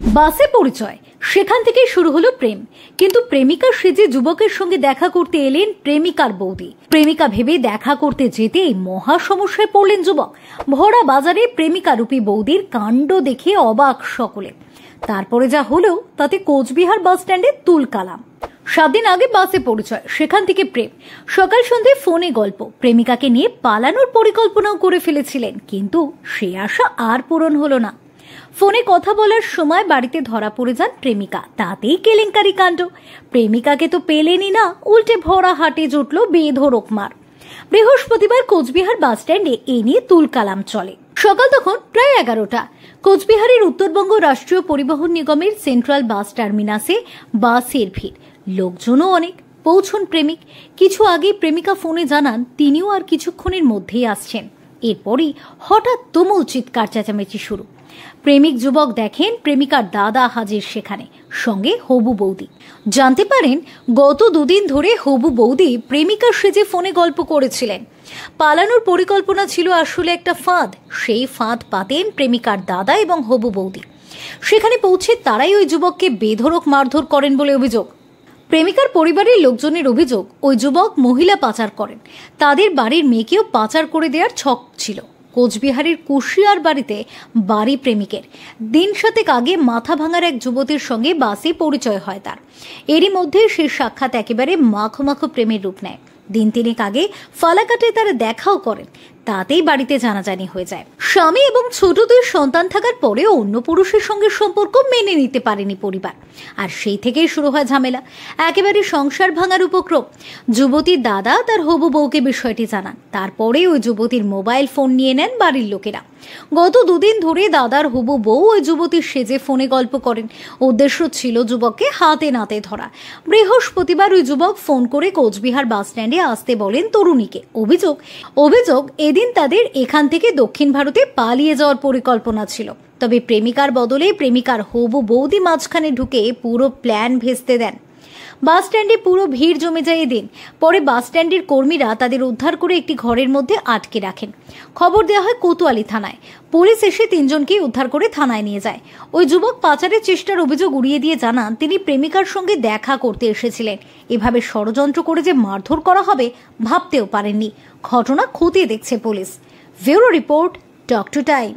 বাসে পরিচয়, সেখান থেকেই শুরু হলো প্রেম। কিন্তু প্রেমিকা সেজে যুবকের সঙ্গে দেখা করতে এলেন প্রেমিকার বৌদি। প্রেমিকা ভেবে দেখা করতে যেতেই মহা সমস্যায় পড়লেন যুবক। ভরা বাজারে প্রেমিকা রূপী বৌদির কাণ্ড দেখে অবাক সকলে। তারপরে যা হলো তাতে কোচবিহার বাস স্ট্যান্ডে তুলকালাম। 7 দিন আগে বাসে পরিচয়, সেখান থেকে প্রেম। সকাল সন্ধ্যে ফোনে গল্প। প্রেমিকাকে নিয়ে পালানোর পরিকল্পনাও করে ফেলেছিলেন, কিন্তু সে আশা আর পূরণ হলো না। ফোনে কথা বলার সময় বাড়িতে ধরা পড়ে যান প্রেমিকা, তাতেই কেলেঙ্কারি কাণ্ড। প্রেমিকাকে তো পেলেনই না, উল্টে ভরা হাটে জুটল বেধড়ক মার। বৃহস্পতিবার কোচবিহার বাস স্ট্যান্ডে এ নিয়ে তুলকালাম চলে। সকাল তখন প্রায় 11টা। কোচবিহারের উত্তরবঙ্গ রাষ্ট্রীয় পরিবহন নিগমের সেন্ট্রাল বাস টার্মিনাসে বাসের ভিড়, লোকজনও অনেক। পৌঁছন প্রেমিক। কিছু আগেই প্রেমিকা ফোনে জানান তিনিও আর কিছুক্ষণের মধ্যেই আসছেন। এরপরই হঠাৎ তুমুল চিৎকার চেঁচামেচি শুরু। প্রেমিক যুবক দেখেন প্রেমিকার দাদা হাজির সেখানে, সঙ্গে হবু বৌদি। জানতে পারেন গত 2 দিন ধরে হবু বৌদি প্রেমিকার সেজে ফোনে গল্প করেছিলেন। পালানোর পরিকল্পনা ছিল আসলে একটা ফাঁদ। সেই ফাঁদ পাতেন প্রেমিকার দাদা এবং হবু বৌদি। সেখানে পৌঁছে তারাই ওই যুবককে বেধড়ক মারধর করেন বলে অভিযোগ। প্রেমিকার পরিবারের লোকজনের অভিযোগ, ওই যুবক মহিলা পাচার করেন। তাদের বাড়ির মেয়েকেও পাচার করে দেওয়ার ছক ছিল। কোচবিহারের কুশিয়ার বাড়িতে বাড়ি প্রেমিকের। দিন 7 আগে মাথা ভাঙার এক যুবতীর সঙ্গে বাসে পরিচয় হয় তার। এরই মধ্যে সে সাক্ষাৎ একেবারে মাখো মাখো প্রেমের রূপ নেয়। দিন 3 আগে ফালাকাটে তারা দেখাও করেন, তাতেই বাড়িতে জানাজানি হয়ে যায়। স্বামী এবং ছোট 2 সন্তান থাকার পরেও অন্য পুরুষের সঙ্গে সম্পর্ক মেনে নিতে পারেনি পরিবার, আর সেই থেকেই শুরু হয় ঝামেলা। একেবারে সংসার ভাঙার উপক্রম। যুবতীর দাদা তার হবু বউকে বিষয়টি জানান। তারপরে ওই যুবতীর মোবাইল ফোন নিয়ে নেন বাড়ির লোকেরা। গত 2 দিন ধরে দাদার হবু বউ ওই যুবতীর সেজে ফোনে গল্প করেন। উদ্দেশ্য ছিল যুবককে হাতে নাতে ধরা। বৃহস্পতিবার ওই যুবক ফোন করে কোচবিহার বাস স্ট্যান্ডে আসতে বলেন তরুণীকে। অভিযোগ এদিন তাদের এখান থেকে দক্ষিণ ভারতে পালিয়ে যাওয়ার পরিকল্পনা ছিল। তবে প্রেমিকার বদলে প্রেমিকার হবু বৌদি মাঝখানে ঢুকে পুরো প্ল্যান ভেস্তে দেন। বাস স্ট্যান্ডে পুরো ভিড় জমে যায় এদিন। পরে বাস স্ট্যান্ডের কর্মীরা তাদের উদ্ধার করে একটি ঘরের মধ্যে আটকে রাখেন। খবর দেওয়া হয় কোতোয়ালি থানায়। পুলিশ এসে 3 জনকেই উদ্ধার করে থানায় নিয়ে যায়। ওই যুবক পাচারের চেষ্টার অভিযোগ উড়িয়ে দিয়ে জানান তিনি প্রেমিকার সঙ্গে দেখা করতে এসেছিলেন। এভাবে ষড়যন্ত্র করে যে মারধর করা হবে ভাবতেও পারেননি। ঘটনা খতিয়ে দেখছে police. Bureau report, talk to time.